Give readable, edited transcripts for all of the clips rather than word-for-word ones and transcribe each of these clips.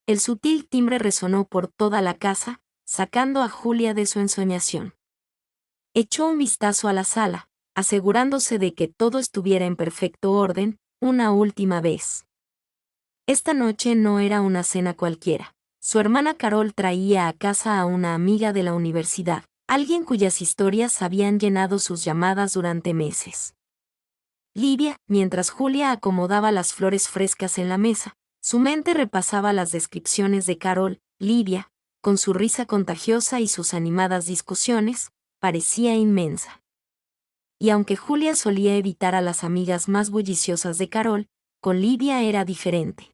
El sutil timbre resonó por toda la casa, sacando a Julia de su ensoñación. Echó un vistazo a la sala, asegurándose de que todo estuviera en perfecto orden, una última vez. Esta noche no era una cena cualquiera. Su hermana Carol traía a casa a una amiga de la universidad, alguien cuyas historias habían llenado sus llamadas durante meses. Livia, mientras Julia acomodaba las flores frescas en la mesa, su mente repasaba las descripciones de Carol. Livia, con su risa contagiosa y sus animadas discusiones, parecía inmensa. Y aunque Julia solía evitar a las amigas más bulliciosas de Carol, con Livia era diferente.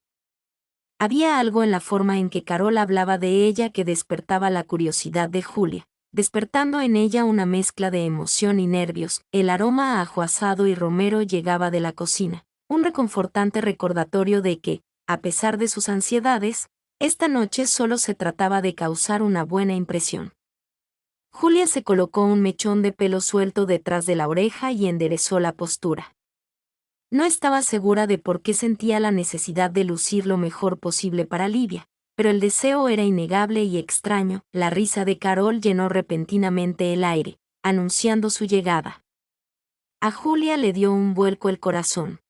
Había algo en la forma en que Carol hablaba de ella que despertaba la curiosidad de Julia, despertando en ella una mezcla de emoción y nervios. El aroma a ajo asado y romero llegaba de la cocina, un reconfortante recordatorio de que, a pesar de sus ansiedades, esta noche solo se trataba de causar una buena impresión. Julia se colocó un mechón de pelo suelto detrás de la oreja y enderezó la postura. No estaba segura de por qué sentía la necesidad de lucir lo mejor posible para Livia, pero el deseo era innegable y extraño. La risa de Carol llenó repentinamente el aire, anunciando su llegada. A Julia le dio un vuelco el corazón.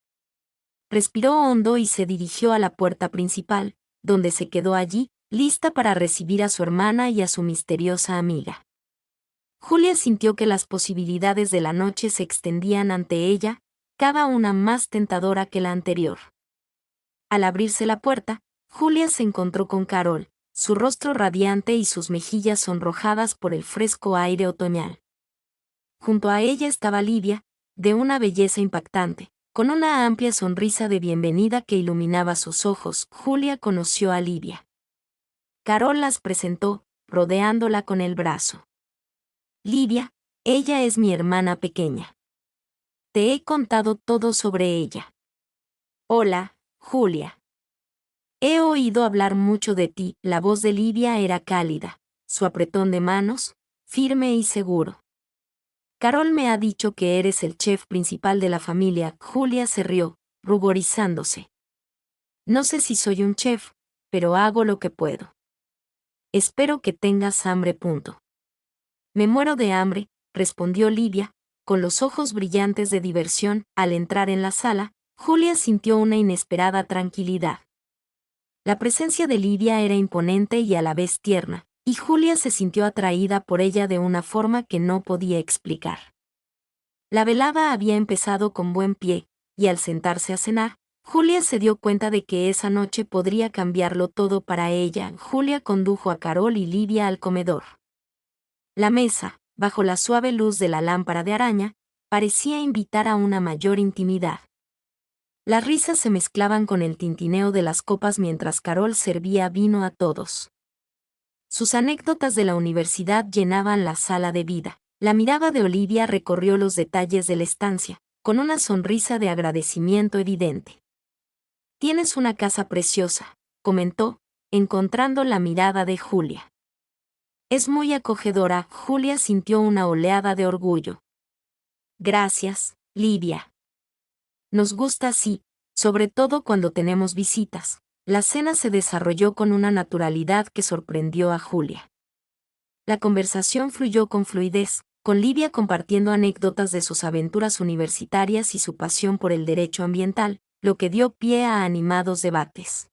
Respiró hondo y se dirigió a la puerta principal, donde se quedó allí, lista para recibir a su hermana y a su misteriosa amiga. Julia sintió que las posibilidades de la noche se extendían ante ella, cada una más tentadora que la anterior. Al abrirse la puerta, Julia se encontró con Carol, su rostro radiante y sus mejillas sonrojadas por el fresco aire otoñal. Junto a ella estaba Livia, de una belleza impactante, con una amplia sonrisa de bienvenida que iluminaba sus ojos. Julia conoció a Livia. Carol las presentó, rodeándola con el brazo. Livia, ella es mi hermana pequeña. Te he contado todo sobre ella. Hola, Julia. He oído hablar mucho de ti. La voz de Livia era cálida, su apretón de manos, firme y seguro. Carol me ha dicho que eres el chef principal de la familia. Julia se rió, ruborizándose. No sé si soy un chef, pero hago lo que puedo. Espero que tengas hambre. Me muero de hambre, respondió Livia, con los ojos brillantes de diversión. Al entrar en la sala, Julia sintió una inesperada tranquilidad. La presencia de Livia era imponente y a la vez tierna, y Julia se sintió atraída por ella de una forma que no podía explicar. La velada había empezado con buen pie, y al sentarse a cenar, Julia se dio cuenta de que esa noche podría cambiarlo todo para ella. Julia condujo a Carol y Livia al comedor. La mesa, bajo la suave luz de la lámpara de araña, parecía invitar a una mayor intimidad. Las risas se mezclaban con el tintineo de las copas mientras Carol servía vino a todos. Sus anécdotas de la universidad llenaban la sala de vida. La mirada de Olivia recorrió los detalles de la estancia, con una sonrisa de agradecimiento evidente. Tienes una casa preciosa, comentó, encontrando la mirada de Julia. Es muy acogedora. Julia sintió una oleada de orgullo. Gracias, Livia. Nos gusta así, sobre todo cuando tenemos visitas. La cena se desarrolló con una naturalidad que sorprendió a Julia. La conversación fluyó con fluidez, con Livia compartiendo anécdotas de sus aventuras universitarias y su pasión por el derecho ambiental, lo que dio pie a animados debates.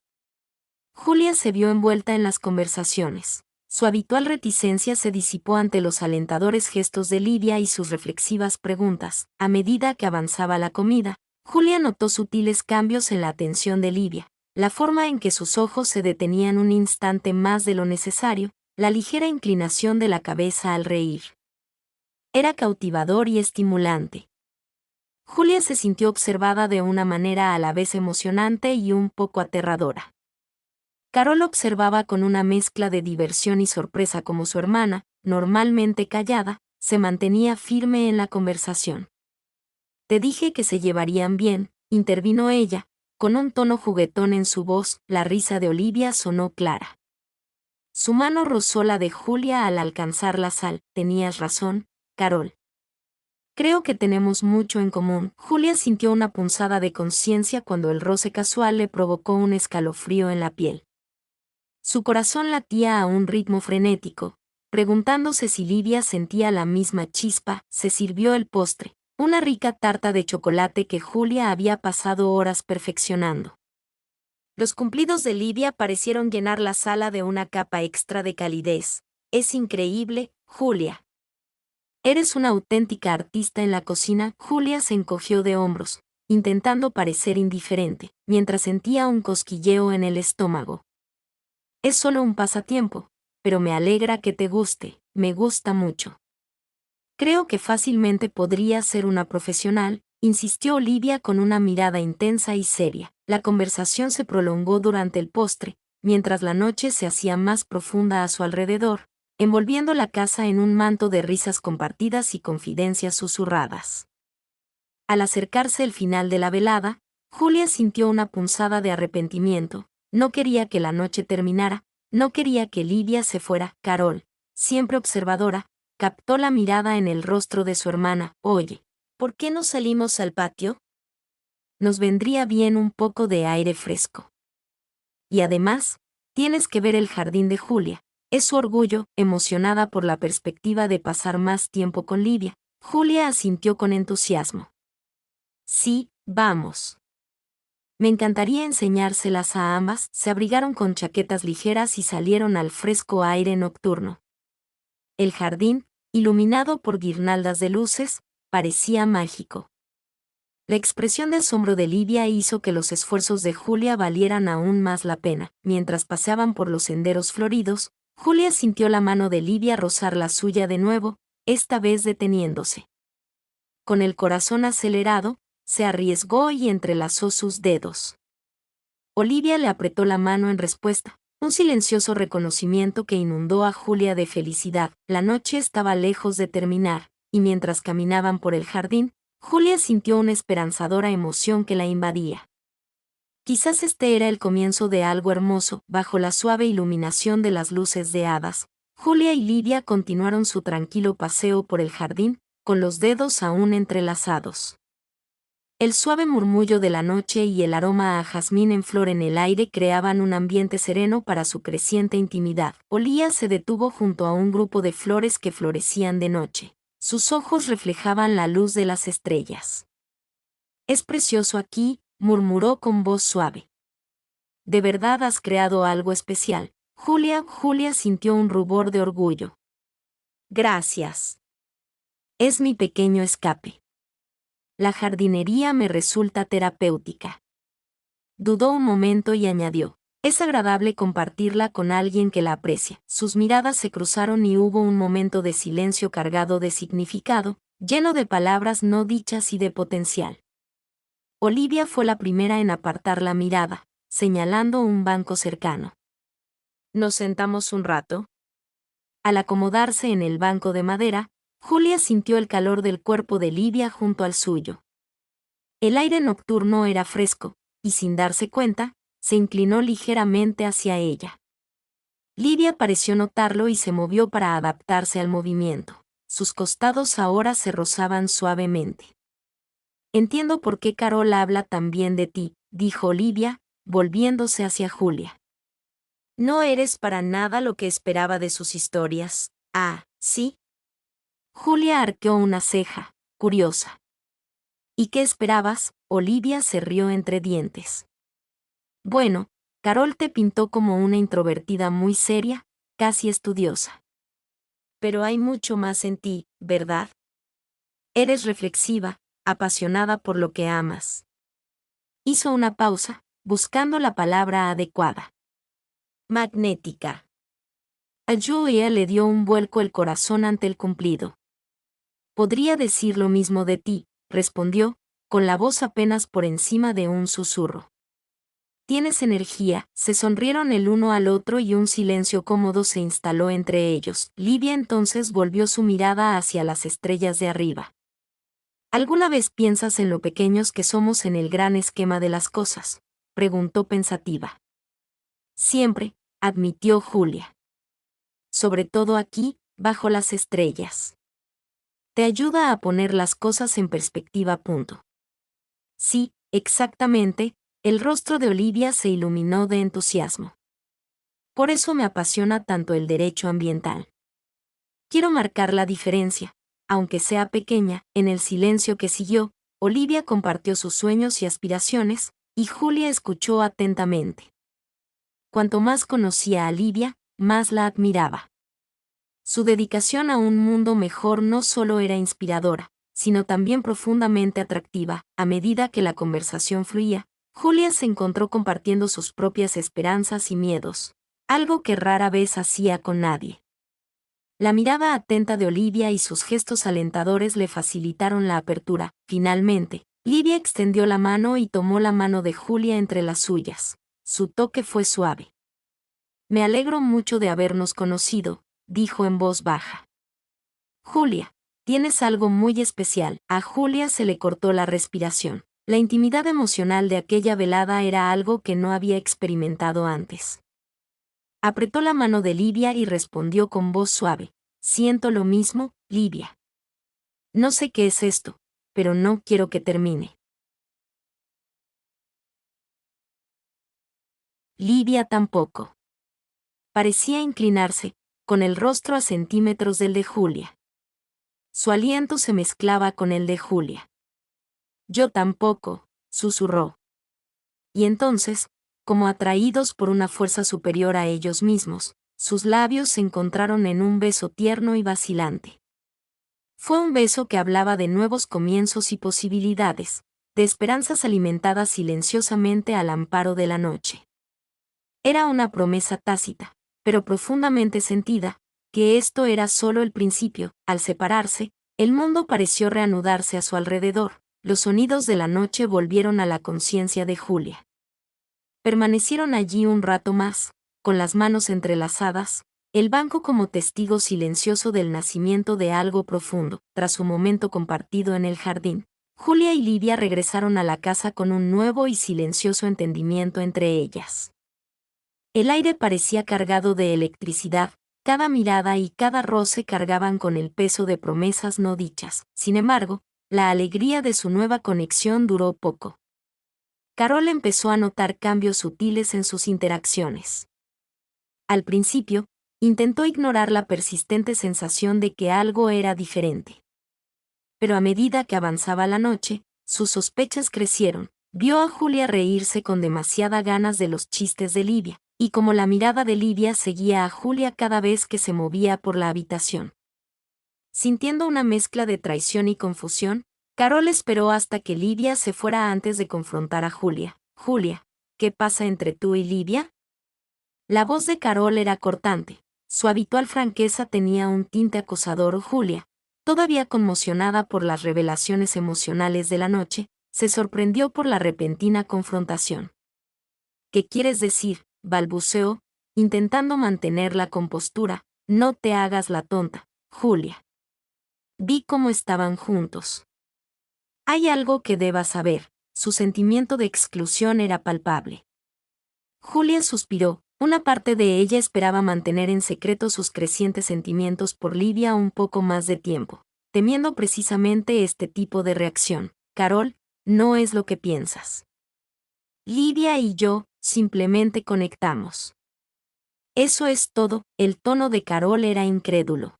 Julia se vio envuelta en las conversaciones. Su habitual reticencia se disipó ante los alentadores gestos de Livia y sus reflexivas preguntas. A medida que avanzaba la comida, Julia notó sutiles cambios en la atención de Livia, la forma en que sus ojos se detenían un instante más de lo necesario, la ligera inclinación de la cabeza al reír. Era cautivador y estimulante. Julia se sintió observada de una manera a la vez emocionante y un poco aterradora. Carol observaba con una mezcla de diversión y sorpresa cómo su hermana, normalmente callada, se mantenía firme en la conversación. Te dije que se llevarían bien, intervino ella, con un tono juguetón en su voz. La risa de Olivia sonó clara. Su mano rozó la de Julia al alcanzar la sal. Tenías razón, Carol. Creo que tenemos mucho en común. Julia sintió una punzada de conciencia cuando el roce casual le provocó un escalofrío en la piel. Su corazón latía a un ritmo frenético, preguntándose si Livia sentía la misma chispa. Se sirvió el postre, una rica tarta de chocolate que Julia había pasado horas perfeccionando. Los cumplidos de Livia parecieron llenar la sala de una capa extra de calidez. Es increíble, Julia. Eres una auténtica artista en la cocina. Julia se encogió de hombros, intentando parecer indiferente, mientras sentía un cosquilleo en el estómago. Es solo un pasatiempo, pero me alegra que te guste, me gusta mucho. Creo que fácilmente podría ser una profesional, insistió Olivia con una mirada intensa y seria. La conversación se prolongó durante el postre, mientras la noche se hacía más profunda a su alrededor, envolviendo la casa en un manto de risas compartidas y confidencias susurradas. Al acercarse el final de la velada, Julia sintió una punzada de arrepentimiento. No quería que la noche terminara, no quería que Livia se fuera. Carol, siempre observadora, captó la mirada en el rostro de su hermana. Oye, ¿por qué no salimos al patio? Nos vendría bien un poco de aire fresco. Y además, tienes que ver el jardín de Julia. Es su orgullo, emocionada por la perspectiva de pasar más tiempo con Livia. Julia asintió con entusiasmo. Sí, vamos. Me encantaría enseñárselas a ambas. Se abrigaron con chaquetas ligeras y salieron al fresco aire nocturno. El jardín, iluminado por guirnaldas de luces, parecía mágico. La expresión de asombro de Livia hizo que los esfuerzos de Julia valieran aún más la pena. Mientras paseaban por los senderos floridos, Julia sintió la mano de Livia rozar la suya de nuevo, esta vez deteniéndose. Con el corazón acelerado, se arriesgó y entrelazó sus dedos. Olivia le apretó la mano en respuesta, un silencioso reconocimiento que inundó a Julia de felicidad. La noche estaba lejos de terminar, y mientras caminaban por el jardín, Julia sintió una esperanzadora emoción que la invadía. Quizás este era el comienzo de algo hermoso. Bajo la suave iluminación de las luces de hadas, Julia y Livia continuaron su tranquilo paseo por el jardín, con los dedos aún entrelazados. El suave murmullo de la noche y el aroma a jazmín en flor en el aire creaban un ambiente sereno para su creciente intimidad. Olía se detuvo junto a un grupo de flores que florecían de noche. Sus ojos reflejaban la luz de las estrellas. Es precioso aquí, murmuró con voz suave. ¿De verdad has creado algo especial? Julia sintió un rubor de orgullo. Gracias. Es mi pequeño escape. La jardinería me resulta terapéutica. Dudó un momento y añadió, es agradable compartirla con alguien que la aprecia. Sus miradas se cruzaron y hubo un momento de silencio cargado de significado, lleno de palabras no dichas y de potencial. Olivia fue la primera en apartar la mirada, señalando un banco cercano. ¿Nos sentamos un rato? Al acomodarse en el banco de madera, Julia sintió el calor del cuerpo de Livia junto al suyo. El aire nocturno era fresco, y sin darse cuenta, se inclinó ligeramente hacia ella. Livia pareció notarlo y se movió para adaptarse al movimiento. Sus costados ahora se rozaban suavemente. Entiendo por qué Carol habla tan bien de ti, dijo Olivia, volviéndose hacia Julia. No eres para nada lo que esperaba de sus historias. Ah, ¿sí? Julia arqueó una ceja, curiosa. ¿Y qué esperabas? Olivia se rió entre dientes. Bueno, Carol te pintó como una introvertida muy seria, casi estudiosa. Pero hay mucho más en ti, ¿verdad? Eres reflexiva, apasionada por lo que amas. Hizo una pausa, buscando la palabra adecuada. Magnética. A Julia le dio un vuelco el corazón ante el cumplido. Podría decir lo mismo de ti, respondió, con la voz apenas por encima de un susurro. Tienes energía. Se sonrieron el uno al otro y un silencio cómodo se instaló entre ellos. Livia entonces volvió su mirada hacia las estrellas de arriba. ¿Alguna vez piensas en lo pequeños que somos en el gran esquema de las cosas?, preguntó pensativa. Siempre, admitió Julia. Sobre todo aquí, bajo las estrellas. Te ayuda a poner las cosas en perspectiva. Sí, exactamente, el rostro de Olivia se iluminó de entusiasmo. Por eso me apasiona tanto el derecho ambiental. Quiero marcar la diferencia, aunque sea pequeña. En el silencio que siguió, Olivia compartió sus sueños y aspiraciones, y Julia escuchó atentamente. Cuanto más conocía a Livia, más la admiraba. Su dedicación a un mundo mejor no solo era inspiradora, sino también profundamente atractiva. A medida que la conversación fluía, Julia se encontró compartiendo sus propias esperanzas y miedos, algo que rara vez hacía con nadie. La mirada atenta de Olivia y sus gestos alentadores le facilitaron la apertura. Finalmente, Livia extendió la mano y tomó la mano de Julia entre las suyas. Su toque fue suave. Me alegro mucho de habernos conocido, dijo en voz baja. Julia, tienes algo muy especial. A Julia se le cortó la respiración. La intimidad emocional de aquella velada era algo que no había experimentado antes. Apretó la mano de Livia y respondió con voz suave. Siento lo mismo, Livia. No sé qué es esto, pero no quiero que termine. Livia tampoco. Parecía inclinarse, con el rostro a centímetros del de Julia. Su aliento se mezclaba con el de Julia. Yo tampoco, susurró. Y entonces, como atraídos por una fuerza superior a ellos mismos, sus labios se encontraron en un beso tierno y vacilante. Fue un beso que hablaba de nuevos comienzos y posibilidades, de esperanzas alimentadas silenciosamente al amparo de la noche. Era una promesa tácita, pero profundamente sentida, que esto era solo el principio. Al separarse, el mundo pareció reanudarse a su alrededor. Los sonidos de la noche volvieron a la conciencia de Julia. Permanecieron allí un rato más, con las manos entrelazadas, el banco como testigo silencioso del nacimiento de algo profundo. Tras su momento compartido en el jardín, Julia y Livia regresaron a la casa con un nuevo y silencioso entendimiento entre ellas. El aire parecía cargado de electricidad, cada mirada y cada roce cargaban con el peso de promesas no dichas. Sin embargo, la alegría de su nueva conexión duró poco. Carol empezó a notar cambios sutiles en sus interacciones. Al principio, intentó ignorar la persistente sensación de que algo era diferente. Pero a medida que avanzaba la noche, sus sospechas crecieron. Vio a Julia reírse con demasiada ganas de los chistes de Livia, y como la mirada de Livia seguía a Julia cada vez que se movía por la habitación. Sintiendo una mezcla de traición y confusión, Carol esperó hasta que Livia se fuera antes de confrontar a Julia. Julia, ¿qué pasa entre tú y Livia? La voz de Carol era cortante. Su habitual franqueza tenía un tinte acosador. Julia, todavía conmocionada por las revelaciones emocionales de la noche, se sorprendió por la repentina confrontación. ¿Qué quieres decir?, balbuceó, intentando mantener la compostura. No te hagas la tonta, Julia. Vi cómo estaban juntos. Hay algo que debas saber. Su sentimiento de exclusión era palpable. Julia suspiró. Una parte de ella esperaba mantener en secreto sus crecientes sentimientos por Livia un poco más de tiempo, temiendo precisamente este tipo de reacción. Carol, no es lo que piensas. Livia y yo simplemente conectamos. Eso es todo. El tono de Carol era incrédulo.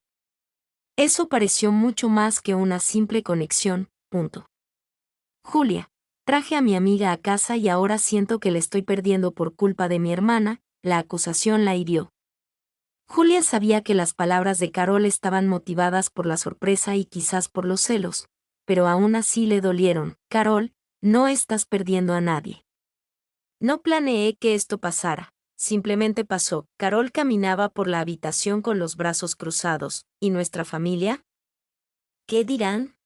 Eso pareció mucho más que una simple conexión, punto. Julia, traje a mi amiga a casa y ahora siento que la estoy perdiendo por culpa de mi hermana. La acusación la hirió. Julia sabía que las palabras de Carol estaban motivadas por la sorpresa y quizás por los celos, pero aún así le dolieron. Carol, no estás perdiendo a nadie. No planeé que esto pasara, simplemente pasó. Carol caminaba por la habitación con los brazos cruzados. ¿Y nuestra familia? ¿Qué dirán?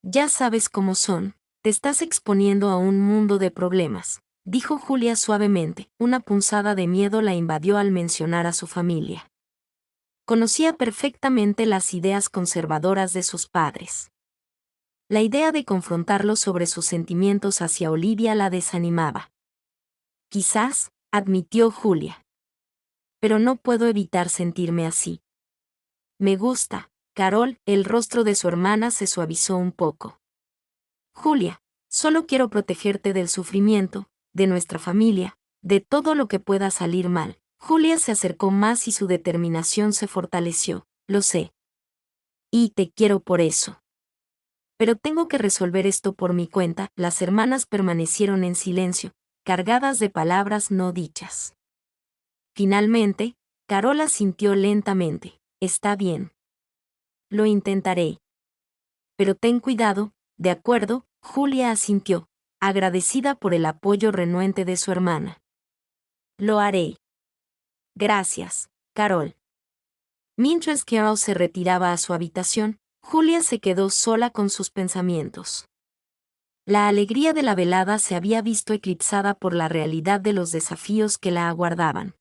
Ya sabes cómo son, te estás exponiendo a un mundo de problemas, dijo Julia suavemente. Una punzada de miedo la invadió al mencionar a su familia. Conocía perfectamente las ideas conservadoras de sus padres. La idea de confrontarlos sobre sus sentimientos hacia Olivia la desanimaba. Quizás, admitió Julia. Pero no puedo evitar sentirme así. Me gusta, Carol. El rostro de su hermana se suavizó un poco. Julia, solo quiero protegerte del sufrimiento, de nuestra familia, de todo lo que pueda salir mal. Julia se acercó más y su determinación se fortaleció. Lo sé. Y te quiero por eso. Pero tengo que resolver esto por mi cuenta. Las hermanas permanecieron en silencio, cargadas de palabras no dichas. Finalmente, Carol asintió lentamente. Está bien. Lo intentaré. Pero ten cuidado. De acuerdo, Julia asintió, agradecida por el apoyo renuente de su hermana. Lo haré. Gracias, Carol. Mientras Carol se retiraba a su habitación, Julia se quedó sola con sus pensamientos. La alegría de la velada se había visto eclipsada por la realidad de los desafíos que la aguardaban.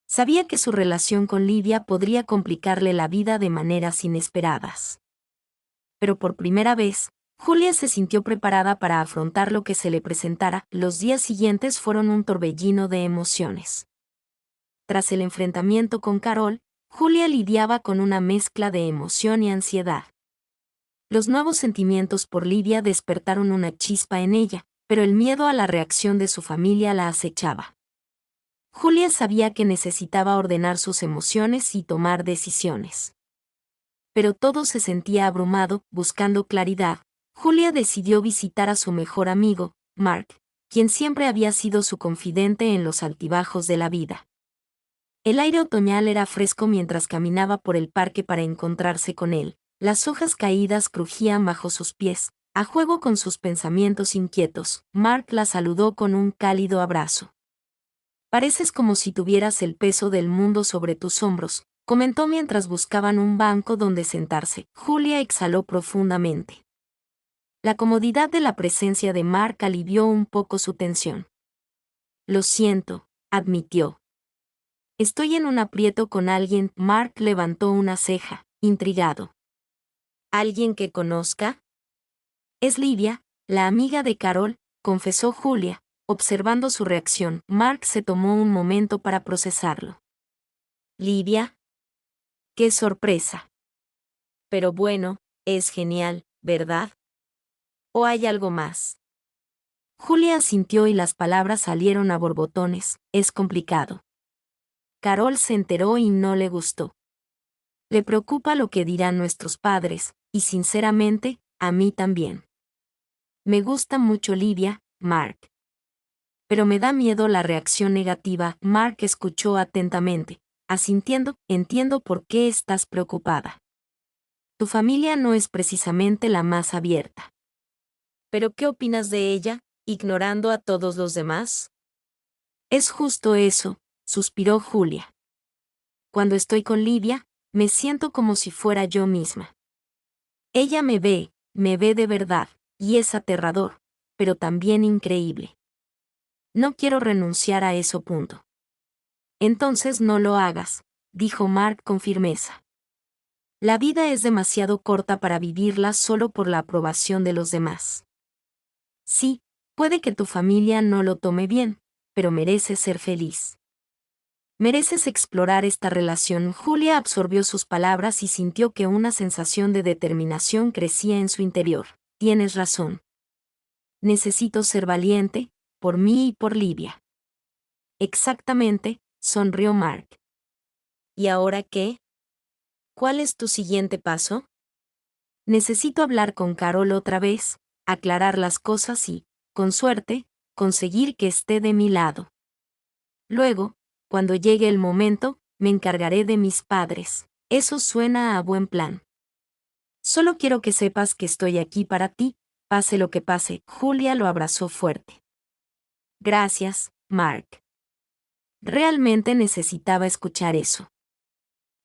Sabía que su relación con Livia podría complicarle la vida de maneras inesperadas. Pero por primera vez, Julia se sintió preparada para afrontar lo que se le presentara. Los días siguientes fueron un torbellino de emociones. Tras el enfrentamiento con Carol, Julia lidiaba con una mezcla de emoción y ansiedad. Los nuevos sentimientos por Livia despertaron una chispa en ella, pero el miedo a la reacción de su familia la acechaba. Julia sabía que necesitaba ordenar sus emociones y tomar decisiones. Pero todo se sentía abrumado. Buscando claridad, Julia decidió visitar a su mejor amigo, Mark, quien siempre había sido su confidente en los altibajos de la vida. El aire otoñal era fresco mientras caminaba por el parque para encontrarse con él. Las hojas caídas crujían bajo sus pies. A juego con sus pensamientos inquietos, Mark la saludó con un cálido abrazo. Pareces como si tuvieras el peso del mundo sobre tus hombros, comentó mientras buscaban un banco donde sentarse. Julia exhaló profundamente. La comodidad de la presencia de Mark alivió un poco su tensión. Lo siento, admitió. Estoy en un aprieto con alguien. Mark levantó una ceja, intrigado. ¿Alguien que conozca? Es Livia, la amiga de Carol, confesó Julia, observando su reacción. Mark se tomó un momento para procesarlo. ¿Livia? ¡Qué sorpresa! Pero bueno, es genial, ¿verdad? ¿O hay algo más? Julia asintió y las palabras salieron a borbotones. Es complicado. Carol se enteró y no le gustó. Le preocupa lo que dirán nuestros padres, y sinceramente, a mí también. Me gusta mucho Livia, Mark. Pero me da miedo la reacción negativa. Mark escuchó atentamente, asintiendo. Entiendo por qué estás preocupada. Tu familia no es precisamente la más abierta. ¿Pero qué opinas de ella, ignorando a todos los demás? Es justo eso, suspiró Julia. Cuando estoy con Livia, me siento como si fuera yo misma. Ella me ve de verdad, y es aterrador, pero también increíble. No quiero renunciar a eso. Punto. Entonces no lo hagas, dijo Mark con firmeza. La vida es demasiado corta para vivirla solo por la aprobación de los demás. Sí, puede que tu familia no lo tome bien, pero mereces ser feliz. Mereces explorar esta relación. Julia absorbió sus palabras y sintió que una sensación de determinación crecía en su interior. Tienes razón. Necesito ser valiente, por mí y por Livia. Exactamente, sonrió Mark. ¿Y ahora qué? ¿Cuál es tu siguiente paso? Necesito hablar con Carol otra vez, aclarar las cosas y, con suerte, conseguir que esté de mi lado. Luego, cuando llegue el momento, me encargaré de mis padres. Eso suena a buen plan. Solo quiero que sepas que estoy aquí para ti, pase lo que pase. Julia lo abrazó fuerte. Gracias, Mark. Realmente necesitaba escuchar eso.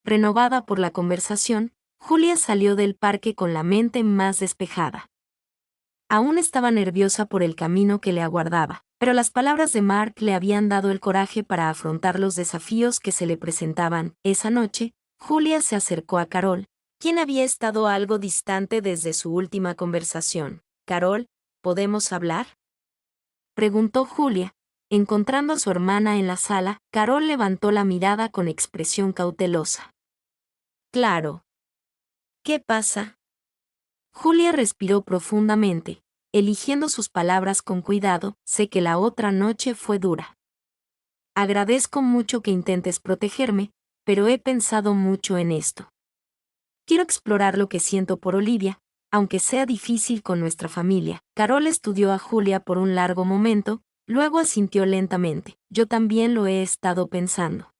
Renovada por la conversación, Julia salió del parque con la mente más despejada. Aún estaba nerviosa por el camino que le aguardaba, pero las palabras de Mark le habían dado el coraje para afrontar los desafíos que se le presentaban. Esa noche, Julia se acercó a Carol, quien había estado algo distante desde su última conversación. Carol, ¿podemos hablar? Preguntó Julia. Encontrando a su hermana en la sala, Carol levantó la mirada con expresión cautelosa. Claro. ¿Qué pasa? Julia respiró profundamente, eligiendo sus palabras con cuidado. Sé que la otra noche fue dura. Agradezco mucho que intentes protegerme, pero he pensado mucho en esto. Quiero explorar lo que siento por Olivia, aunque sea difícil con nuestra familia. Carol estudió a Julia por un largo momento, luego asintió lentamente. Yo también lo he estado pensando.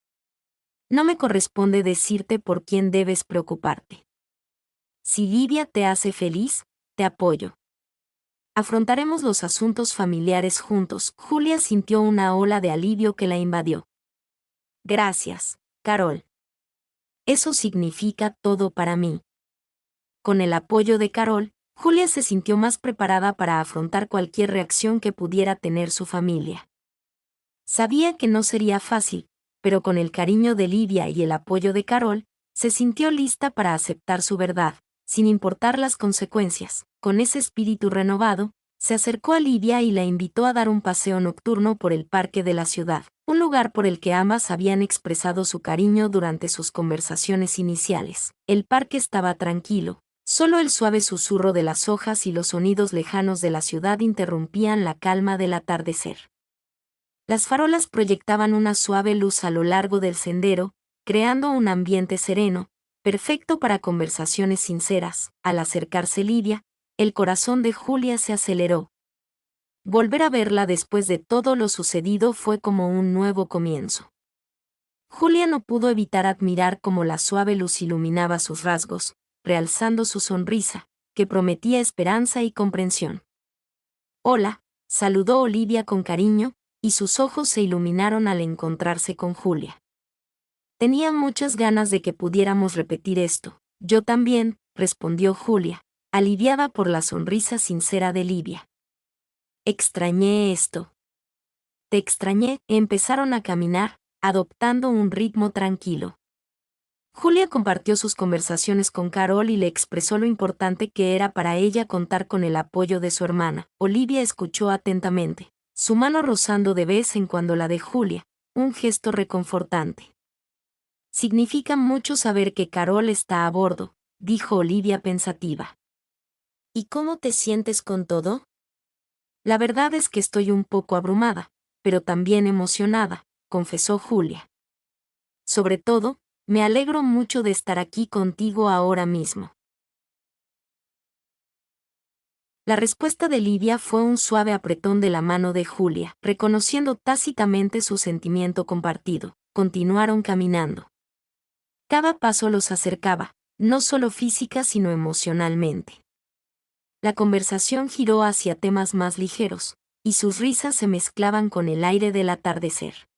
No me corresponde decirte por quién debes preocuparte. Si Livia te hace feliz, te apoyo. Afrontaremos los asuntos familiares juntos. Julia sintió una ola de alivio que la invadió. Gracias, Carol. Eso significa todo para mí. Con el apoyo de Carol, Julia se sintió más preparada para afrontar cualquier reacción que pudiera tener su familia. Sabía que no sería fácil, pero con el cariño de Livia y el apoyo de Carol, se sintió lista para aceptar su verdad, sin importar las consecuencias. Con ese espíritu renovado, se acercó a Livia y la invitó a dar un paseo nocturno por el parque de la ciudad, un lugar por el que ambas habían expresado su cariño durante sus conversaciones iniciales. El parque estaba tranquilo, solo el suave susurro de las hojas y los sonidos lejanos de la ciudad interrumpían la calma del atardecer. Las farolas proyectaban una suave luz a lo largo del sendero, creando un ambiente sereno, perfecto para conversaciones sinceras. Al acercarse Livia, el corazón de Julia se aceleró. Volver a verla después de todo lo sucedido fue como un nuevo comienzo. Julia no pudo evitar admirar cómo la suave luz iluminaba sus rasgos, realzando su sonrisa, que prometía esperanza y comprensión. Hola, saludó Olivia con cariño, y sus ojos se iluminaron al encontrarse con Julia. Tenía muchas ganas de que pudiéramos repetir esto. Yo también, respondió Julia, aliviada por la sonrisa sincera de Livia. Extrañé esto. Te extrañé. Empezaron a caminar, adoptando un ritmo tranquilo. Julia compartió sus conversaciones con Carol y le expresó lo importante que era para ella contar con el apoyo de su hermana. Olivia escuchó atentamente, su mano rozando de vez en cuando la de Julia, un gesto reconfortante. Significa mucho saber que Carol está a bordo, dijo Olivia pensativa. ¿Y cómo te sientes con todo? La verdad es que estoy un poco abrumada, pero también emocionada, confesó Julia. Sobre todo, me alegro mucho de estar aquí contigo ahora mismo. La respuesta de Livia fue un suave apretón de la mano de Julia, reconociendo tácitamente su sentimiento compartido. Continuaron caminando. Cada paso los acercaba, no solo física sino emocionalmente. La conversación giró hacia temas más ligeros, y sus risas se mezclaban con el aire del atardecer.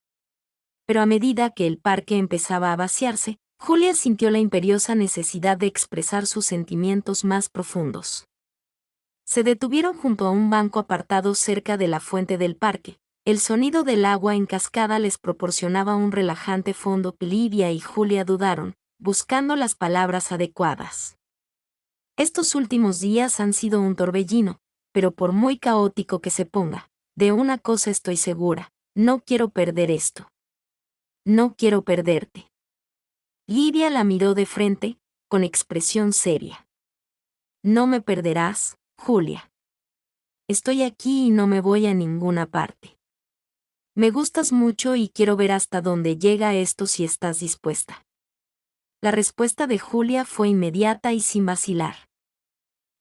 Pero a medida que el parque empezaba a vaciarse, Julia sintió la imperiosa necesidad de expresar sus sentimientos más profundos. Se detuvieron junto a un banco apartado cerca de la fuente del parque. El sonido del agua en cascada les proporcionaba un relajante fondo. Livia y Julia dudaron, buscando las palabras adecuadas. Estos últimos días han sido un torbellino, pero por muy caótico que se ponga, de una cosa estoy segura, no quiero perder esto. No quiero perderte. Livia la miró de frente, con expresión seria. No me perderás, Julia. Estoy aquí y no me voy a ninguna parte. Me gustas mucho y quiero ver hasta dónde llega esto si estás dispuesta. La respuesta de Julia fue inmediata y sin vacilar.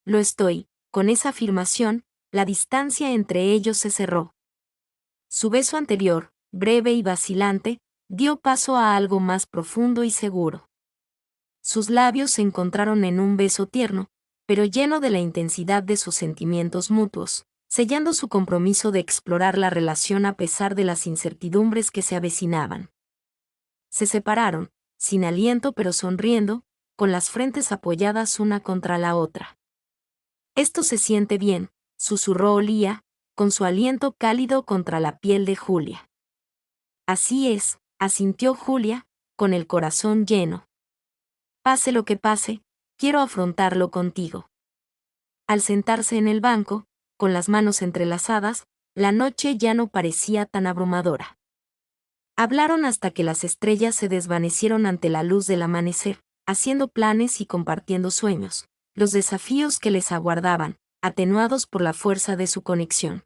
Lo estoy. Con esa afirmación, la distancia entre ellos se cerró. Su beso anterior, breve y vacilante, dio paso a algo más profundo y seguro. Sus labios se encontraron en un beso tierno, pero lleno de la intensidad de sus sentimientos mutuos, sellando su compromiso de explorar la relación a pesar de las incertidumbres que se avecinaban. Se separaron, sin aliento pero sonriendo, con las frentes apoyadas una contra la otra. Esto se siente bien, susurró Olivia, con su aliento cálido contra la piel de Julia. Así es, asintió Julia, con el corazón lleno. Pase lo que pase, quiero afrontarlo contigo. Al sentarse en el banco, con las manos entrelazadas, la noche ya no parecía tan abrumadora. Hablaron hasta que las estrellas se desvanecieron ante la luz del amanecer, haciendo planes y compartiendo sueños, los desafíos que les aguardaban, atenuados por la fuerza de su conexión.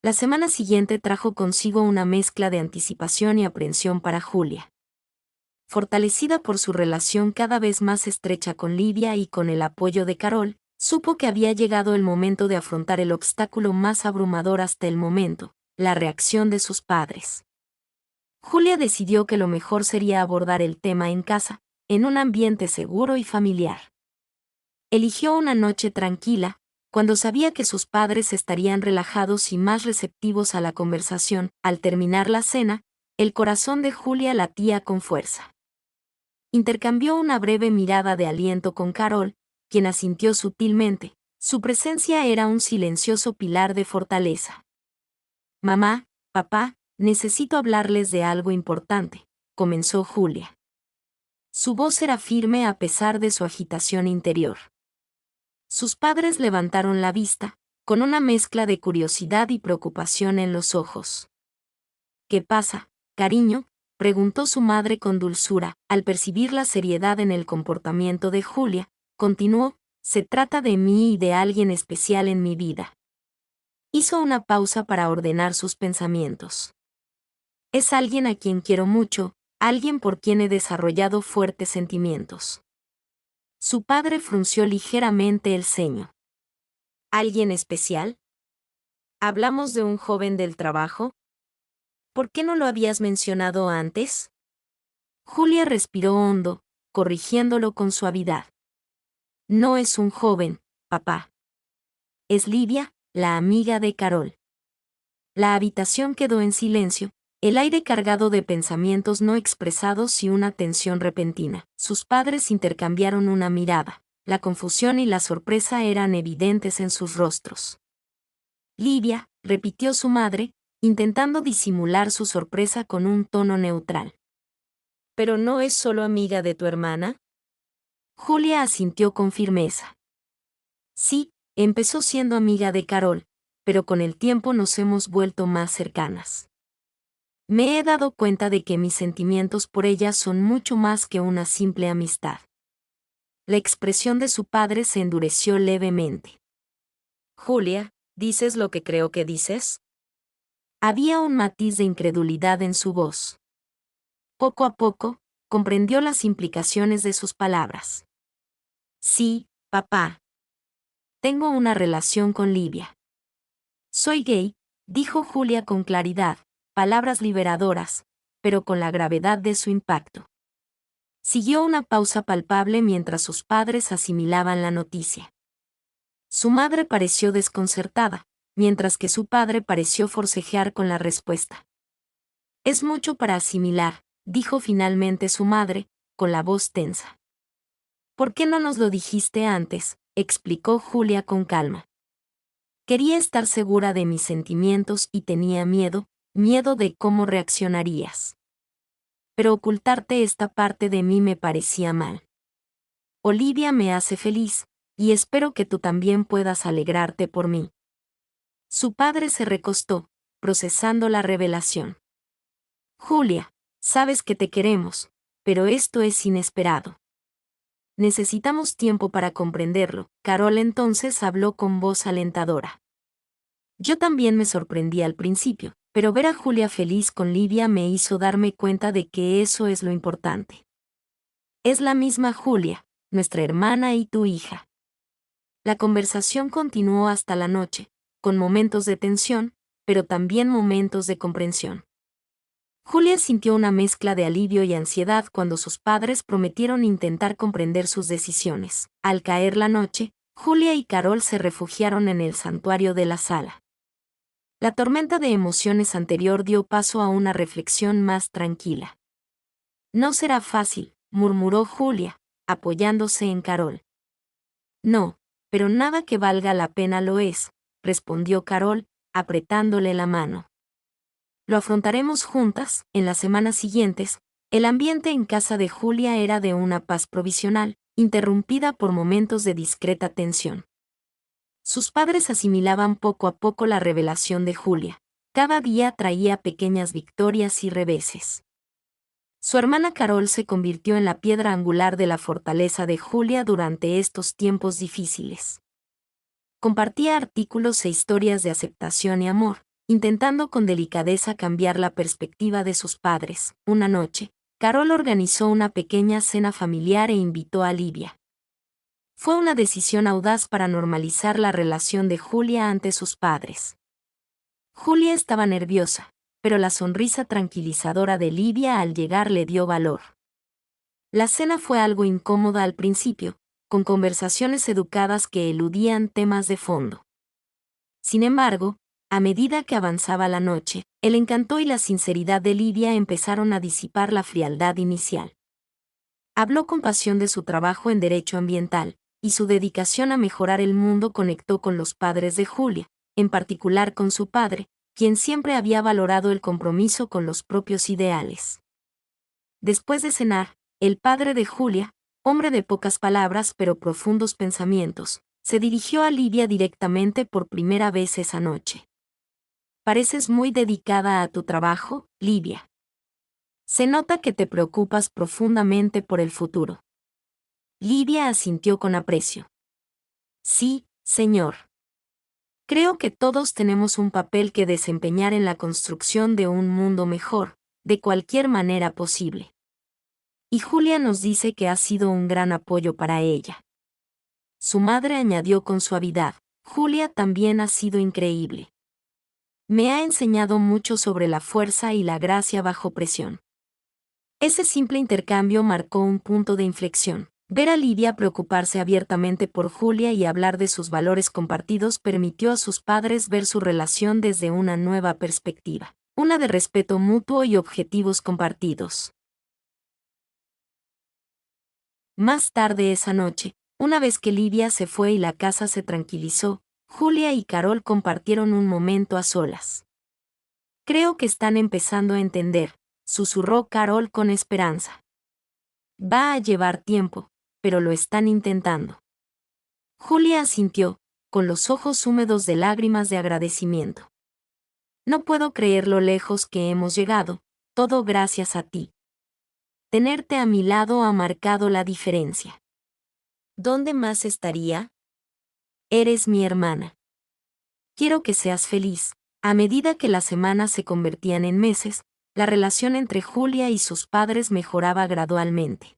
La semana siguiente trajo consigo una mezcla de anticipación y aprensión para Julia. Fortalecida por su relación cada vez más estrecha con Livia y con el apoyo de Carol, supo que había llegado el momento de afrontar el obstáculo más abrumador hasta el momento, la reacción de sus padres. Julia decidió que lo mejor sería abordar el tema en casa, en un ambiente seguro y familiar. Eligió una noche tranquila, cuando sabía que sus padres estarían relajados y más receptivos a la conversación. Al terminar la cena, el corazón de Julia latía con fuerza. Intercambió una breve mirada de aliento con Carol, quien asintió sutilmente. Su presencia era un silencioso pilar de fortaleza. «Mamá, papá, necesito hablarles de algo importante», comenzó Julia. Su voz era firme a pesar de su agitación interior. Sus padres levantaron la vista, con una mezcla de curiosidad y preocupación en los ojos. «¿Qué pasa, cariño?», preguntó su madre con dulzura. Al percibir la seriedad en el comportamiento de Julia, continuó: «Se trata de mí y de alguien especial en mi vida». Hizo una pausa para ordenar sus pensamientos. «Es alguien a quien quiero mucho, alguien por quien he desarrollado fuertes sentimientos». Su padre frunció ligeramente el ceño. «¿Alguien especial? ¿Hablamos de un joven del trabajo? ¿Por qué no lo habías mencionado antes?». Julia respiró hondo, corrigiéndolo con suavidad. «No es un joven, papá. Es Livia, la amiga de Carol». La habitación quedó en silencio, el aire cargado de pensamientos no expresados y una tensión repentina. Sus padres intercambiaron una mirada. La confusión y la sorpresa eran evidentes en sus rostros. «Livia», repitió su madre, intentando disimular su sorpresa con un tono neutral. «¿Pero no es solo amiga de tu hermana?». Julia asintió con firmeza. «Sí, empezó siendo amiga de Carol, pero con el tiempo nos hemos vuelto más cercanas. Me he dado cuenta de que mis sentimientos por ella son mucho más que una simple amistad». La expresión de su padre se endureció levemente. «Julia, ¿dices lo que creo que dices?». Había un matiz de incredulidad en su voz. Poco a poco, comprendió las implicaciones de sus palabras. «Sí, papá. Tengo una relación con Livia». «Soy gay», dijo Julia con claridad, palabras liberadoras, pero con la gravedad de su impacto. Siguió una pausa palpable mientras sus padres asimilaban la noticia. Su madre pareció desconcertada, mientras que su padre pareció forcejear con la respuesta. «Es mucho para asimilar», dijo finalmente su madre, con la voz tensa. «¿Por qué no nos lo dijiste antes?», explicó Julia con calma. «Quería estar segura de mis sentimientos y tenía miedo de cómo reaccionarías. Pero ocultarte esta parte de mí me parecía mal. Olivia me hace feliz, y espero que tú también puedas alegrarte por mí». Su padre se recostó, procesando la revelación. «Julia, sabes que te queremos, pero esto es inesperado. Necesitamos tiempo para comprenderlo». Carol entonces habló con voz alentadora. «Yo también me sorprendí al principio, pero ver a Julia feliz con Livia me hizo darme cuenta de que eso es lo importante. Es la misma Julia, nuestra hermana y tu hija». La conversación continuó hasta la noche, con momentos de tensión, pero también momentos de comprensión. Julia sintió una mezcla de alivio y ansiedad cuando sus padres prometieron intentar comprender sus decisiones. Al caer la noche, Julia y Carol se refugiaron en el santuario de la sala. La tormenta de emociones anterior dio paso a una reflexión más tranquila. «No será fácil», murmuró Julia, apoyándose en Carol. «No, pero nada que valga la pena lo es», respondió Carol, apretándole la mano. «Lo afrontaremos juntas». En las semanas siguientes, el ambiente en casa de Julia era de una paz provisional, interrumpida por momentos de discreta tensión. Sus padres asimilaban poco a poco la revelación de Julia. Cada día traía pequeñas victorias y reveses. Su hermana Carol se convirtió en la piedra angular de la fortaleza de Julia durante estos tiempos difíciles. Compartía artículos e historias de aceptación y amor, intentando con delicadeza cambiar la perspectiva de sus padres. Una noche, Carol organizó una pequeña cena familiar e invitó a Livia. Fue una decisión audaz para normalizar la relación de Julia ante sus padres. Julia estaba nerviosa, pero la sonrisa tranquilizadora de Livia al llegar le dio valor. La cena fue algo incómoda al principio, con conversaciones educadas que eludían temas de fondo. Sin embargo, a medida que avanzaba la noche, el encanto y la sinceridad de Livia empezaron a disipar la frialdad inicial. Habló con pasión de su trabajo en derecho ambiental, y su dedicación a mejorar el mundo conectó con los padres de Julia, en particular con su padre, quien siempre había valorado el compromiso con los propios ideales. Después de cenar, el padre de Julia, hombre de pocas palabras pero profundos pensamientos, se dirigió a Livia directamente por primera vez esa noche. Pareces muy dedicada a tu trabajo, Livia. Se nota que te preocupas profundamente por el futuro. Livia asintió con aprecio. Sí, señor. Creo que todos tenemos un papel que desempeñar en la construcción de un mundo mejor, de cualquier manera posible. Y Julia nos dice que ha sido un gran apoyo para ella. Su madre añadió con suavidad, Julia también ha sido increíble. Me ha enseñado mucho sobre la fuerza y la gracia bajo presión. Ese simple intercambio marcó un punto de inflexión. Ver a Livia preocuparse abiertamente por Julia y hablar de sus valores compartidos permitió a sus padres ver su relación desde una nueva perspectiva, una de respeto mutuo y objetivos compartidos. Más tarde esa noche, una vez que Livia se fue y la casa se tranquilizó, Julia y Carol compartieron un momento a solas. Creo que están empezando a entender, susurró Carol con esperanza. Va a llevar tiempo, pero lo están intentando. Julia asintió, con los ojos húmedos de lágrimas de agradecimiento. No puedo creer lo lejos que hemos llegado, todo gracias a ti. Tenerte a mi lado ha marcado la diferencia. ¿Dónde más estaría? Eres mi hermana. Quiero que seas feliz. A medida que las semanas se convertían en meses, la relación entre Julia y sus padres mejoraba gradualmente.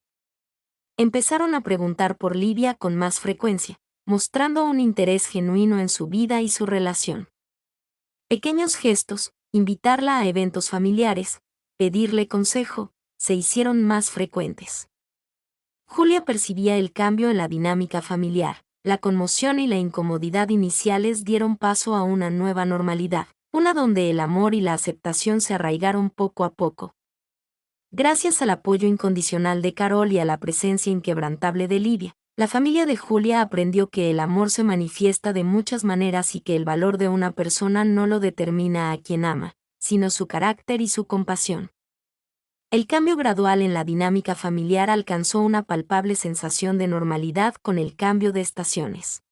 Empezaron a preguntar por Livia con más frecuencia, mostrando un interés genuino en su vida y su relación. Pequeños gestos, invitarla a eventos familiares, pedirle consejo, se hicieron más frecuentes. Julia percibía el cambio en la dinámica familiar. La conmoción y la incomodidad iniciales dieron paso a una nueva normalidad, una donde el amor y la aceptación se arraigaron poco a poco. Gracias al apoyo incondicional de Carol y a la presencia inquebrantable de Livia, la familia de Julia aprendió que el amor se manifiesta de muchas maneras y que el valor de una persona no lo determina a quien ama, sino su carácter y su compasión. El cambio gradual en la dinámica familiar alcanzó una palpable sensación de normalidad con el cambio de estaciones.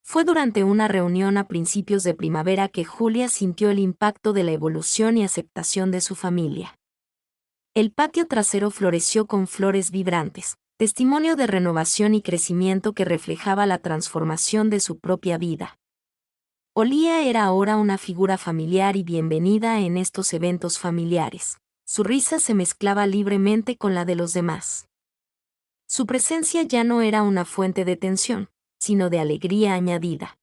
Fue durante una reunión a principios de primavera que Julia sintió el impacto de la evolución y aceptación de su familia. El patio trasero floreció con flores vibrantes, testimonio de renovación y crecimiento que reflejaba la transformación de su propia vida. Olía era ahora una figura familiar y bienvenida en estos eventos familiares. Su risa se mezclaba libremente con la de los demás. Su presencia ya no era una fuente de tensión, sino de alegría añadida.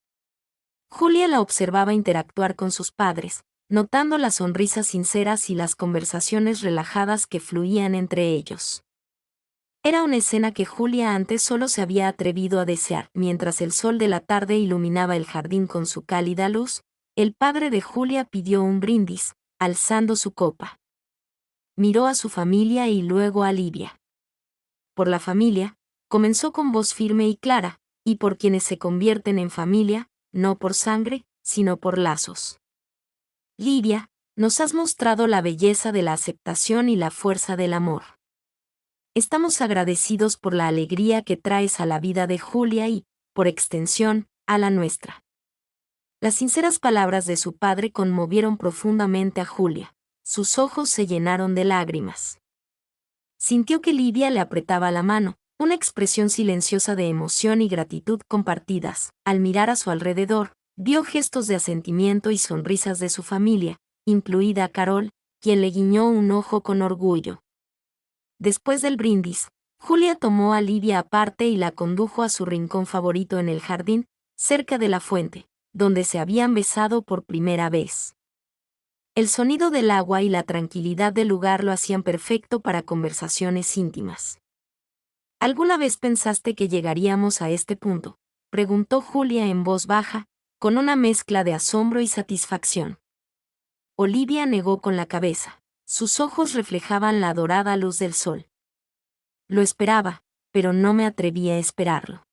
Julia la observaba interactuar con sus padres, notando las sonrisas sinceras y las conversaciones relajadas que fluían entre ellos. Era una escena que Julia antes solo se había atrevido a desear. Mientras el sol de la tarde iluminaba el jardín con su cálida luz, el padre de Julia pidió un brindis, alzando su copa. Miró a su familia y luego a Livia. Por la familia, comenzó con voz firme y clara, y por quienes se convierten en familia, no por sangre, sino por lazos. Livia, nos has mostrado la belleza de la aceptación y la fuerza del amor. Estamos agradecidos por la alegría que traes a la vida de Julia y, por extensión, a la nuestra. Las sinceras palabras de su padre conmovieron profundamente a Julia. Sus ojos se llenaron de lágrimas. Sintió que Livia le apretaba la mano, una expresión silenciosa de emoción y gratitud compartidas. Al mirar a su alrededor, Vio gestos de asentimiento y sonrisas de su familia, incluida Carol, quien le guiñó un ojo con orgullo. Después del brindis, Julia tomó a Livia aparte y la condujo a su rincón favorito en el jardín, cerca de la fuente, donde se habían besado por primera vez. El sonido del agua y la tranquilidad del lugar lo hacían perfecto para conversaciones íntimas. ¿Alguna vez pensaste que llegaríamos a este punto?, preguntó Julia en voz baja, con una mezcla de asombro y satisfacción. Olivia negó con la cabeza. Sus ojos reflejaban la dorada luz del sol. Lo esperaba, pero no me atreví a esperarlo.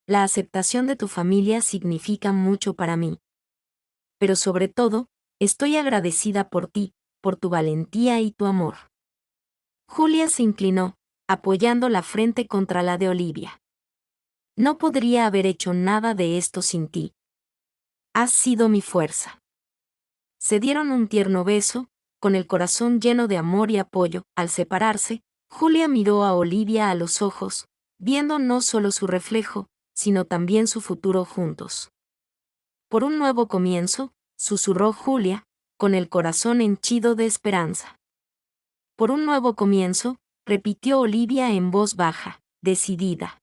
La aceptación de tu familia significa mucho para mí. Pero sobre todo, estoy agradecida por ti, por tu valentía y tu amor. Julia se inclinó, apoyando la frente contra la de Olivia. No podría haber hecho nada de esto sin ti. Has sido mi fuerza. Se dieron un tierno beso, con el corazón lleno de amor y apoyo. Al separarse, Julia miró a Olivia a los ojos, viendo no solo su reflejo, sino también su futuro juntos. Por un nuevo comienzo, susurró Julia, con el corazón henchido de esperanza. Por un nuevo comienzo, repitió Olivia en voz baja, decidida.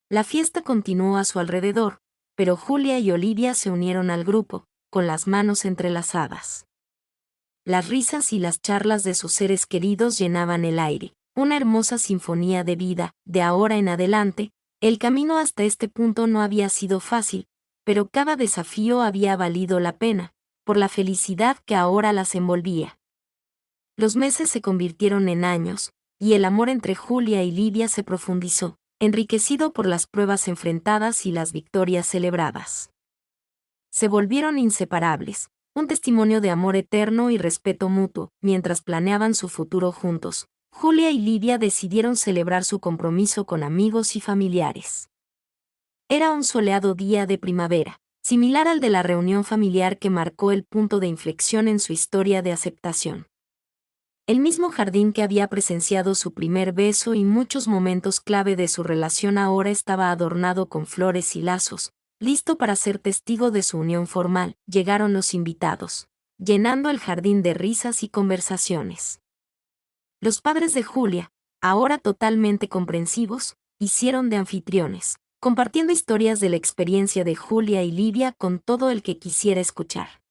La fiesta continuó a su alrededor, pero Julia y Olivia se unieron al grupo, con las manos entrelazadas. Las risas y las charlas de sus seres queridos llenaban el aire, una hermosa sinfonía de vida. De ahora en adelante, el camino hasta este punto no había sido fácil, pero cada desafío había valido la pena, por la felicidad que ahora las envolvía. Los meses se convirtieron en años, y el amor entre Julia y Livia se profundizó, enriquecido por las pruebas enfrentadas y las victorias celebradas. Se volvieron inseparables, un testimonio de amor eterno y respeto mutuo. Mientras planeaban su futuro juntos, Julia y Livia decidieron celebrar su compromiso con amigos y familiares. Era un soleado día de primavera, similar al de la reunión familiar que marcó el punto de inflexión en su historia de aceptación. El mismo jardín que había presenciado su primer beso y muchos momentos clave de su relación ahora estaba adornado con flores y lazos, listo para ser testigo de su unión formal. Llegaron los invitados, llenando el jardín de risas y conversaciones. Los padres de Julia, ahora totalmente comprensivos, hicieron de anfitriones, compartiendo historias de la experiencia de Julia y Livia con todo el que quisiera escuchar.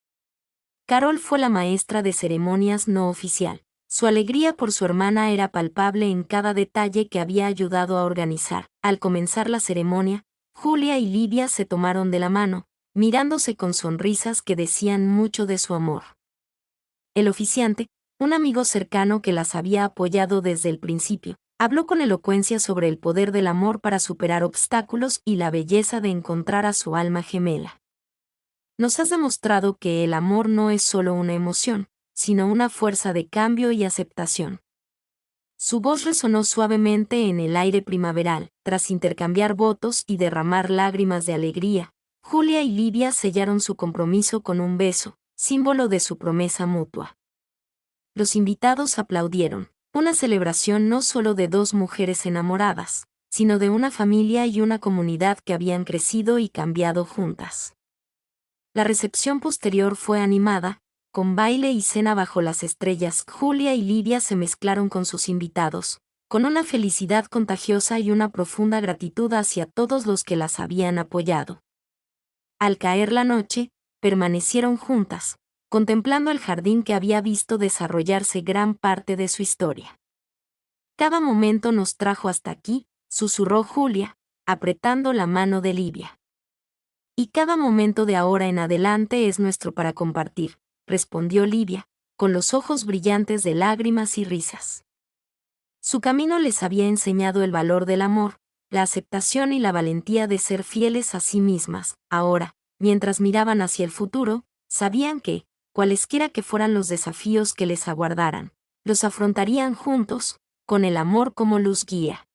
Carol fue la maestra de ceremonias no oficial. Su alegría por su hermana era palpable en cada detalle que había ayudado a organizar. Al comenzar la ceremonia, Julia y Livia se tomaron de la mano, mirándose con sonrisas que decían mucho de su amor. El oficiante, un amigo cercano que las había apoyado desde el principio, habló con elocuencia sobre el poder del amor para superar obstáculos y la belleza de encontrar a su alma gemela. Nos has demostrado que el amor no es solo una emoción, sino una fuerza de cambio y aceptación. Su voz resonó suavemente en el aire primaveral. Tras intercambiar votos y derramar lágrimas de alegría, Julia y Livia sellaron su compromiso con un beso, símbolo de su promesa mutua. Los invitados aplaudieron, una celebración no solo de dos mujeres enamoradas, sino de una familia y una comunidad que habían crecido y cambiado juntas. La recepción posterior fue animada, con baile y cena bajo las estrellas. Julia y Livia se mezclaron con sus invitados, con una felicidad contagiosa y una profunda gratitud hacia todos los que las habían apoyado. Al caer la noche, permanecieron juntas, contemplando el jardín que había visto desarrollarse gran parte de su historia. Cada momento nos trajo hasta aquí, susurró Julia, apretando la mano de Livia. Y cada momento de ahora en adelante es nuestro para compartir, respondió Livia, con los ojos brillantes de lágrimas y risas. Su camino les había enseñado el valor del amor, la aceptación y la valentía de ser fieles a sí mismas. Ahora, mientras miraban hacia el futuro, sabían que, cualesquiera que fueran los desafíos que les aguardaran, los afrontarían juntos, con el amor como luz guía.